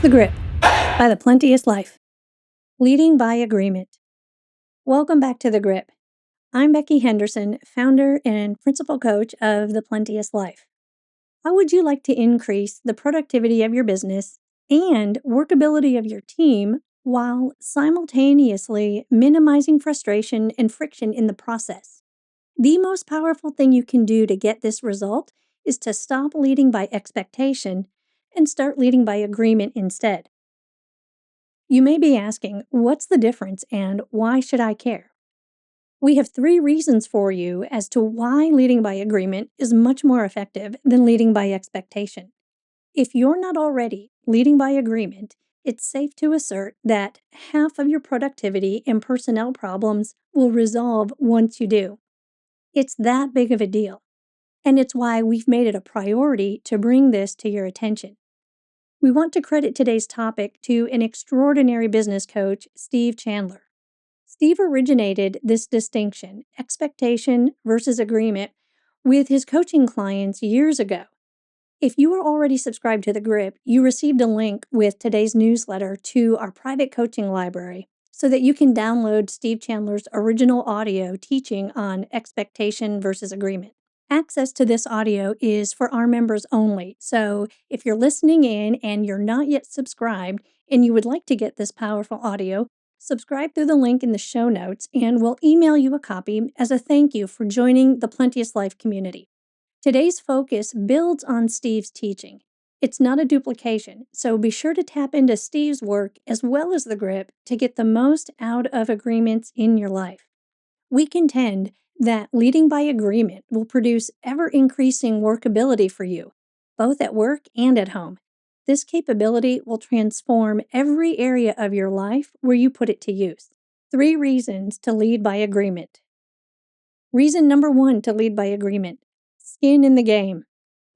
The Grip by The Plenteous Life. Leading by Agreement. Welcome back to The Grip. I'm Becky Henderson, founder and principal coach of The Plenteous Life. How would you like to increase the productivity of your business and workability of your team while simultaneously minimizing frustration and friction in the process? The most powerful thing you can do to get this result is to stop leading by expectation and start leading by agreement instead. You may be asking, what's the difference and why should I care? We have 3 reasons for you as to why leading by agreement is much more effective than leading by expectation. If you're not already leading by agreement, it's safe to assert that half of your productivity and personnel problems will resolve once you do. It's that big of a deal, and it's why we've made it a priority to bring this to your attention. We want to credit today's topic to an extraordinary business coach, Steve Chandler. Steve originated this distinction, expectation versus agreement, with his coaching clients years ago. If you are already subscribed to The Grip, you received a link with today's newsletter to our private coaching library so that you can download Steve Chandler's original audio teaching on expectation versus agreement. Access to this audio is for our members only, so if you're listening in and you're not yet subscribed and you would like to get this powerful audio, subscribe through the link in the show notes and we'll email you a copy as a thank you for joining the Plenteous Life community. Today's focus builds on Steve's teaching. It's not a duplication, so be sure to tap into Steve's work as well as The Grip to get the most out of agreements in your life. We contend that leading by agreement will produce ever-increasing workability for you, both at work and at home. This capability will transform every area of your life where you put it to use. 3 reasons to lead by agreement. Reason number 1 to lead by agreement: skin in the game.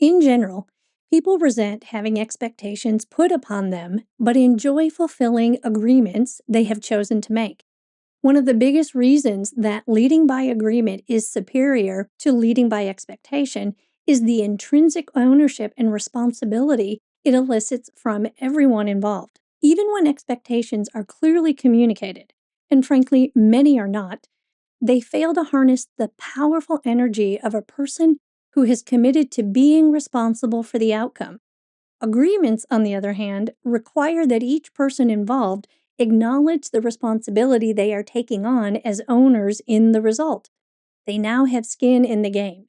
In general, people resent having expectations put upon them, but enjoy fulfilling agreements they have chosen to make. One of the biggest reasons that leading by agreement is superior to leading by expectation is the intrinsic ownership and responsibility it elicits from everyone involved. Even when expectations are clearly communicated, and frankly, many are not, they fail to harness the powerful energy of a person who has committed to being responsible for the outcome. Agreements, on the other hand, require that each person involved acknowledge the responsibility they are taking on as owners in the result. They now have skin in the game.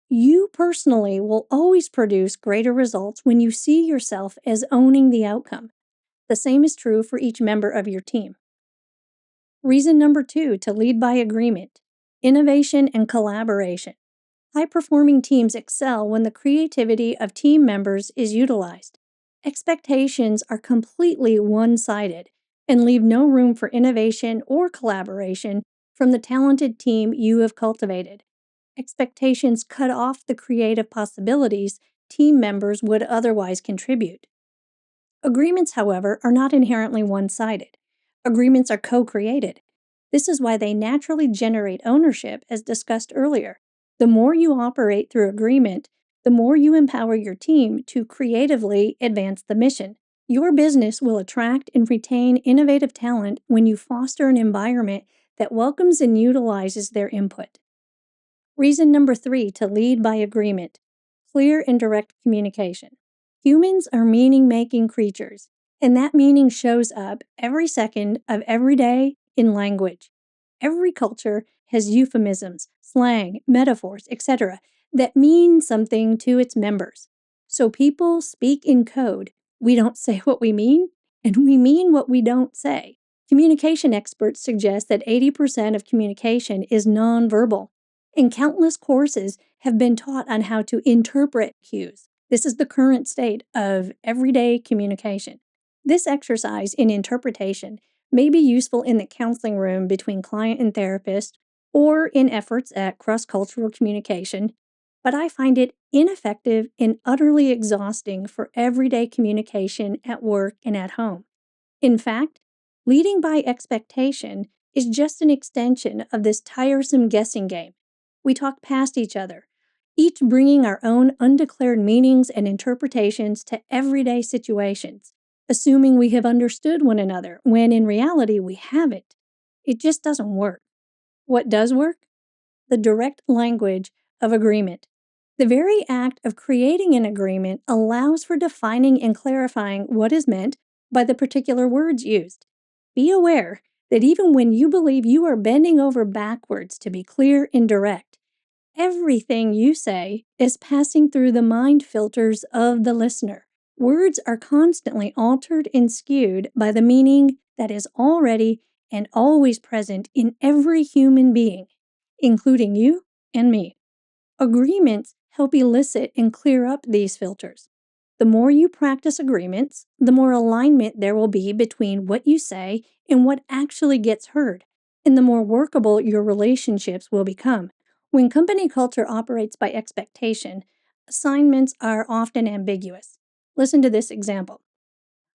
You personally will always produce greater results when you see yourself as owning the outcome. The same is true for each member of your team. Reason number 2 to lead by agreement: innovation and collaboration. High-performing teams excel when the creativity of team members is utilized. Expectations are completely one-sided and leave no room for innovation or collaboration from the talented team you have cultivated. Expectations cut off the creative possibilities team members would otherwise contribute. Agreements, however, are not inherently one-sided. Agreements are co-created. This is why they naturally generate ownership, as discussed earlier. The more you operate through agreement, the more you empower your team to creatively advance the mission. Your business will attract and retain innovative talent when you foster an environment that welcomes and utilizes their input. Reason number 3 to lead by agreement: clear and direct communication. Humans are meaning-making creatures, and that meaning shows up every second of every day in language. Every culture has euphemisms, slang, metaphors, etc., that mean something to its members. So people speak in code. We don't say what we mean, and we mean what we don't say. Communication experts suggest that 80% of communication is nonverbal, and countless courses have been taught on how to interpret cues. This is the current state of everyday communication. This exercise in interpretation may be useful in the counseling room between client and therapist or in efforts at cross-cultural communication, but I find it ineffective and utterly exhausting for everyday communication at work and at home. In fact, leading by expectation is just an extension of this tiresome guessing game. We talk past each other, each bringing our own undeclared meanings and interpretations to everyday situations. assuming we have understood one another, when in reality we haven't. It just doesn't work. What does work? The direct language of agreement. The very act of creating an agreement allows for defining and clarifying what is meant by the particular words used. Be aware that even when you believe you are bending over backwards to be clear and direct, everything you say is passing through the mind filters of the listener. Words are constantly altered and skewed by the meaning that is already and always present in every human being, including you and me. Agreements help elicit and clear up these filters. The more you practice agreements, the more alignment there will be between what you say and what actually gets heard, and the more workable your relationships will become. When company culture operates by expectation, assignments are often ambiguous. Listen to this example.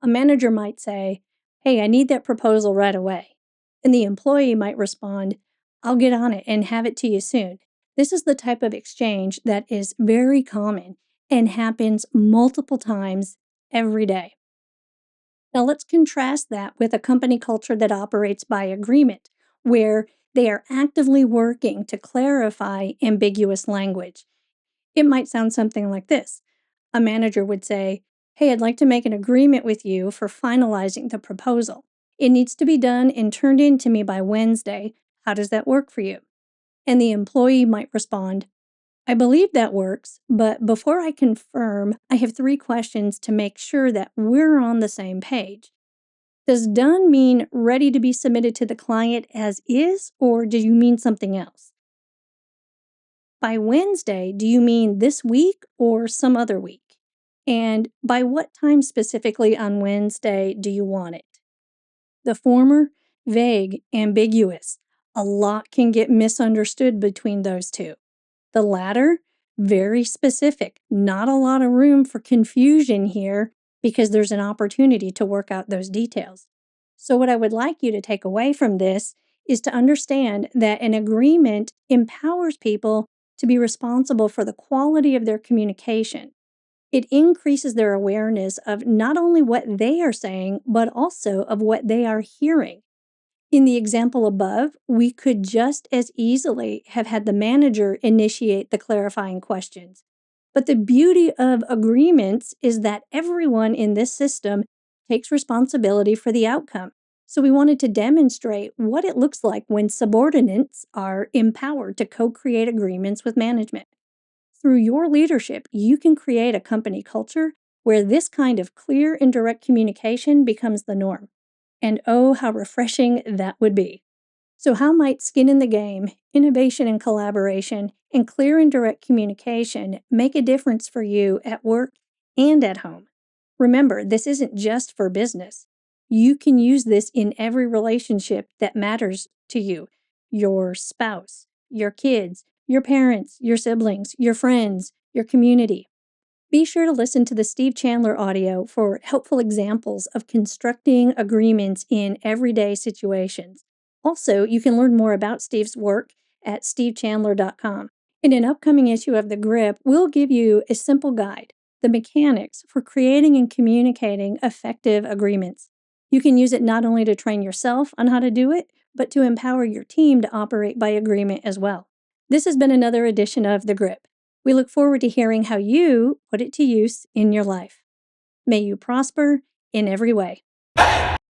A manager might say, "Hey, I need that proposal right away." And the employee might respond, "I'll get on it and have it to you soon." This is the type of exchange that is very common and happens multiple times every day. Now, let's contrast that with a company culture that operates by agreement, where they are actively working to clarify ambiguous language. It might sound something like this. A manager would say, "Hey, I'd like to make an agreement with you for finalizing the proposal. It needs to be done and turned in to me by Wednesday. How does that work for you?" And the employee might respond, "I believe that works, but before I confirm, I have 3 questions to make sure that we're on the same page. Does done mean ready to be submitted to the client as is, or do you mean something else? By Wednesday, do you mean this week or some other week? And by what time specifically on Wednesday do you want it?" The former, vague, ambiguous. A lot can get misunderstood between those two. The latter, very specific. Not a lot of room for confusion here because there's an opportunity to work out those details. So, what I would like you to take away from this is to understand that an agreement empowers people to be responsible for the quality of their communication. It increases their awareness of not only what they are saying, but also of what they are hearing. In the example above, we could just as easily have had the manager initiate the clarifying questions. But the beauty of agreements is that everyone in this system takes responsibility for the outcome. So we wanted to demonstrate what it looks like when subordinates are empowered to co-create agreements with management. Through your leadership, you can create a company culture where this kind of clear and direct communication becomes the norm. And oh, how refreshing that would be. So, how might skin in the game, innovation and collaboration, and clear and direct communication make a difference for you at work and at home? Remember, this isn't just for business. You can use this in every relationship that matters to you: your spouse, your kids, your parents, your siblings, your friends, your community. Be sure to listen to the Steve Chandler audio for helpful examples of constructing agreements in everyday situations. Also, you can learn more about Steve's work at stevechandler.com. In an upcoming issue of The Grip, we'll give you a simple guide: the mechanics for creating and communicating effective agreements. You can use it not only to train yourself on how to do it, but to empower your team to operate by agreement as well. This has been another edition of The Grip. We look forward to hearing how you put it to use in your life. May you prosper in every way.